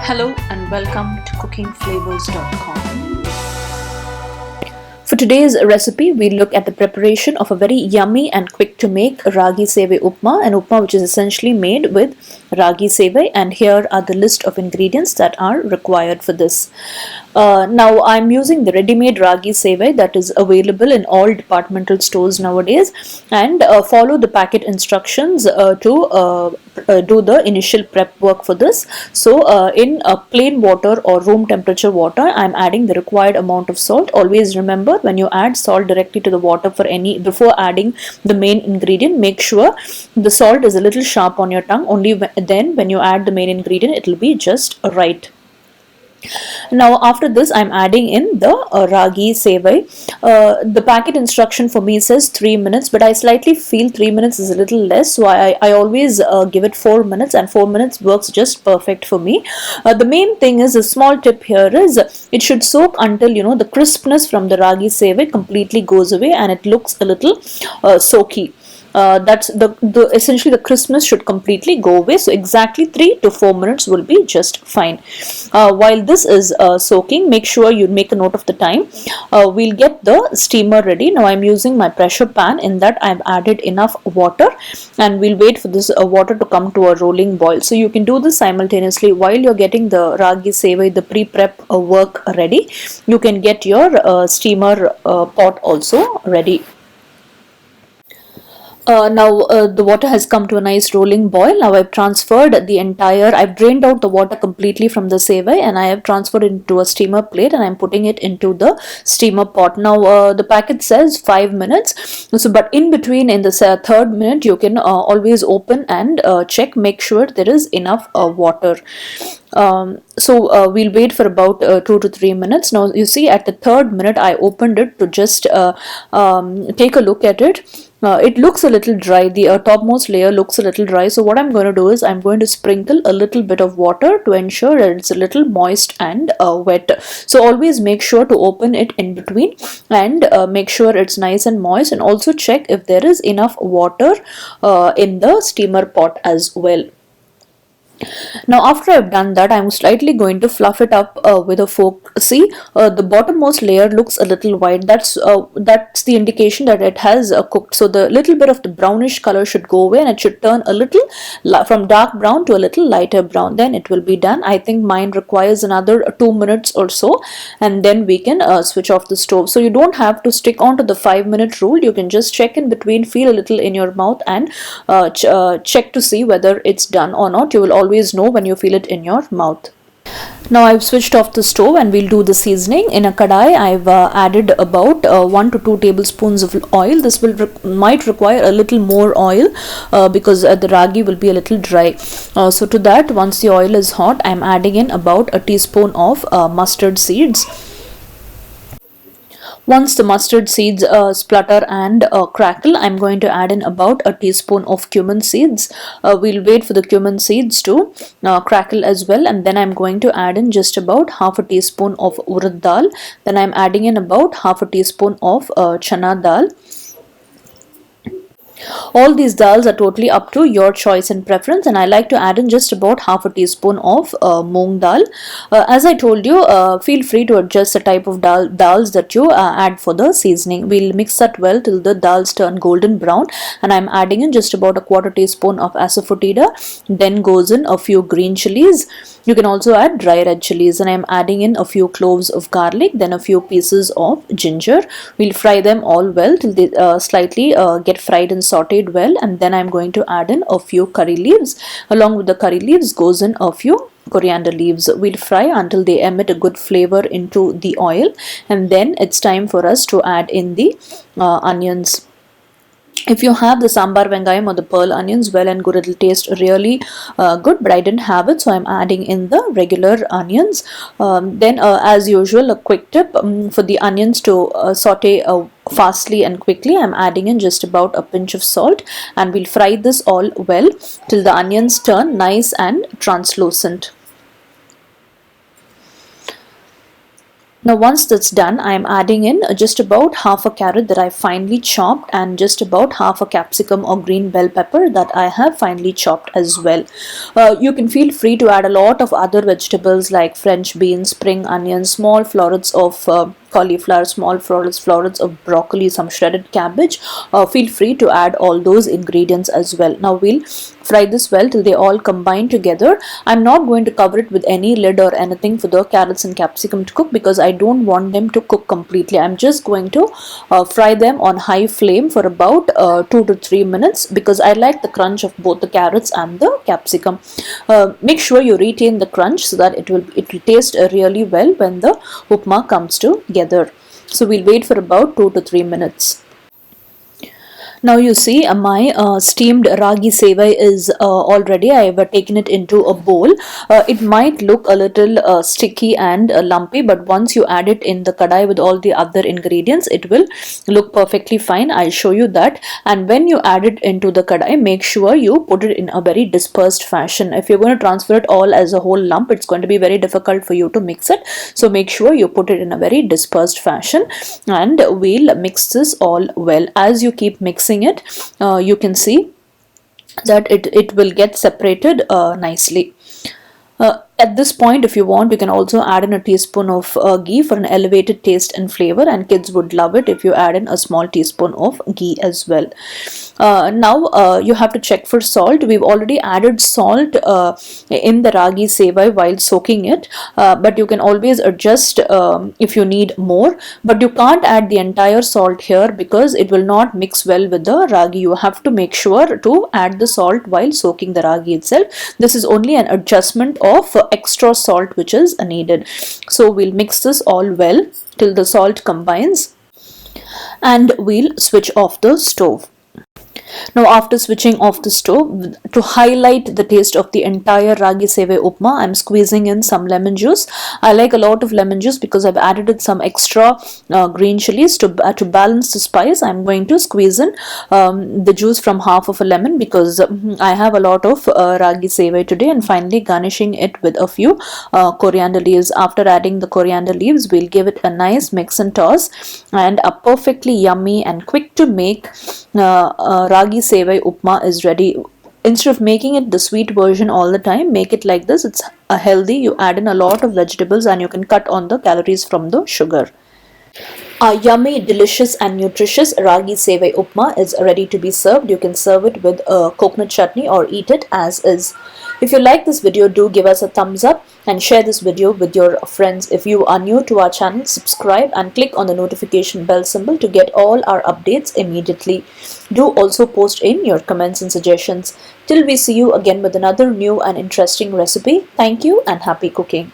Hello and welcome to cookingflavors.com. For today's recipe, we look at the preparation of a very yummy and quick to make Ragi Sevai Upma, an upma which is essentially made with Ragi Sevai, and here are the list of ingredients that are required for this. Now I'm using the ready-made Ragi Sevai that is available in all departmental stores nowadays, and follow the packet instructions to do the initial prep work for this. So in plain water or room temperature water, I'm adding the required amount of salt. Always remember, when you add salt directly to the water before adding the main ingredient, make sure the salt is a little sharp on your tongue. Only then when you add the main ingredient, it will be just right. Now after this, I'm adding in the Ragi Sevai. The packet instruction for me says 3 minutes, but I slightly feel 3 minutes is a little less, so I always give it 4 minutes, and 4 minutes works just perfect for me. The main thing is, a small tip here is, it should soak until the crispness from the Ragi Sevai completely goes away and it looks a little soaky. That's essentially the crispness should completely go away. So exactly 3 to 4 minutes will be just fine. While this is soaking, make sure you make a note of the time. We'll get the steamer ready. Now I'm using my pressure pan. In that I've added enough water, and we'll wait for this water to come to a rolling boil. So you can do this simultaneously while you're getting the Ragi Sevai, the pre-prep work ready. You can get your steamer pot also ready. Now the water has come to a nice rolling boil. Now I've drained out the water completely from the sevai, and I have transferred it into a steamer plate, and I'm putting it into the steamer pot. Now the packet says 5 minutes, so but in between, in the third minute, you can always open and check, make sure there is enough water. So we'll wait for about 2 to 3 minutes. Now you see, at the third minute I opened it to just take a look at it. It looks a little dry. The topmost layer looks a little dry. So what I'm going to do is, I'm going to sprinkle a little bit of water to ensure that it's a little moist and wet. So always make sure to open it in between and make sure it's nice and moist, and also check if there is enough water in the steamer pot as well. Now after I've done that, I'm slightly going to fluff it up with a fork. See, the bottommost layer looks a little white. That's the indication that it has cooked. So the little bit of the brownish color should go away, and it should turn a little from dark brown to a little lighter brown. Then it will be done. I think mine requires another 2 minutes or so, and then we can switch off the stove. So you don't have to stick on to the 5-minute rule. You can just check in between, feel a little in your mouth, and check to see whether it's done or not. You will always know when you feel it in your mouth. Now I've switched off the stove, and we'll do the seasoning. In a kadai, I've added about 1 to 2 tablespoons of oil. This might require a little more oil because the ragi will be a little dry. So to that, once the oil is hot, I'm adding in about a teaspoon of mustard seeds. Once the mustard seeds splutter and crackle, I'm going to add in about a teaspoon of cumin seeds. We'll wait for the cumin seeds to crackle as well, and then I'm going to add in just about half a teaspoon of urad dal. Then I'm adding in about half a teaspoon of chana dal. All these dals are totally up to your choice and preference, and I like to add in just about half a teaspoon of moong dal. As I told you, feel free to adjust the type of dals that you add for the seasoning. We'll mix that well till the dals turn golden brown, and I'm adding in just about a quarter teaspoon of asafoetida. Then goes in a few green chilies. You can also add dry red chilies, and I'm adding in a few cloves of garlic, then a few pieces of ginger. We'll fry them all well till they slightly get fried and sauteed well, and then I'm going to add in a few curry leaves. Along with the curry leaves goes in a few coriander leaves. We'll fry until they emit a good flavor into the oil, and then it's time for us to add in the onions. If you have the sambar vengayam or the pearl onions, well and good, it'll taste really good, but I didn't have it, so I'm adding in the regular onions. Then as usual, a quick tip, for the onions to saute fastly and quickly, I'm adding in just about a pinch of salt, and we'll fry this all well till the onions turn nice and translucent. Now once that's done, I am adding in just about half a carrot that I finely chopped and just about half a capsicum or green bell pepper that I have finely chopped as well. You can feel free to add a lot of other vegetables like French beans, spring onions, small florets of cauliflower, small florets of broccoli, some shredded cabbage. Feel free to add all those ingredients as well. Now we'll fry this well till they all combine together. I'm not going to cover it with any lid or anything for the carrots and capsicum to cook because I don't want them to cook completely. I'm just going to fry them on high flame for about 2 to 3 minutes because I like the crunch of both the carrots and the capsicum. Make sure you retain the crunch so that it will taste really well when the upma comes together. So we'll wait for about 2 to 3 minutes. Now you see my steamed ragi sevai is already. I have taken it into a bowl. It might look a little sticky and lumpy, but once you add it in the kadai with all the other ingredients, it will look perfectly fine. I'll show you that. And when you add it into the kadai, make sure you put it in a very dispersed fashion. If you're going to transfer it all as a whole lump, it's going to be very difficult for you to mix it. So make sure you put it in a very dispersed fashion, and we'll mix this all well. As you keep mixing it, you can see that it will get separated nicely. At this point, if you want, you can also add in a teaspoon of ghee for an elevated taste and flavor, and kids would love it if you add in a small teaspoon of ghee as well. Now you have to check for salt. We've already added salt in the ragi sevai while soaking it, but you can always adjust if you need more, but you can't add the entire salt here because it will not mix well with the ragi. You have to make sure to add the salt while soaking the ragi itself. This is only an adjustment of extra salt which is needed. So we'll mix this all well till the salt combines, and we'll switch off the stove. Now after switching off the stove, to highlight the taste of the entire ragi sevai upma, I'm squeezing in some lemon juice. I like a lot of lemon juice because I've added in some extra green chilies to balance the spice. I'm going to squeeze in the juice from half of a lemon because I have a lot of ragi sevai today, and finally garnishing it with a few coriander leaves. After adding the coriander leaves, we'll give it a nice mix and toss, and a perfectly yummy and quick to make Ragi Sevai Upma is ready. Instead of making it the sweet version all the time, make it like this. It's a healthy. You add in a lot of vegetables and you can cut on the calories from the sugar. A yummy, delicious and nutritious Ragi Sevai Upma is ready to be served. You can serve it with a coconut chutney or eat it as is. If you like this video, do give us a thumbs up and share this video with your friends. If you are new to our channel, subscribe and click on the notification bell symbol to get all our updates immediately. Do also post in your comments and suggestions. Till we see you again with another new and interesting recipe. Thank you and happy cooking.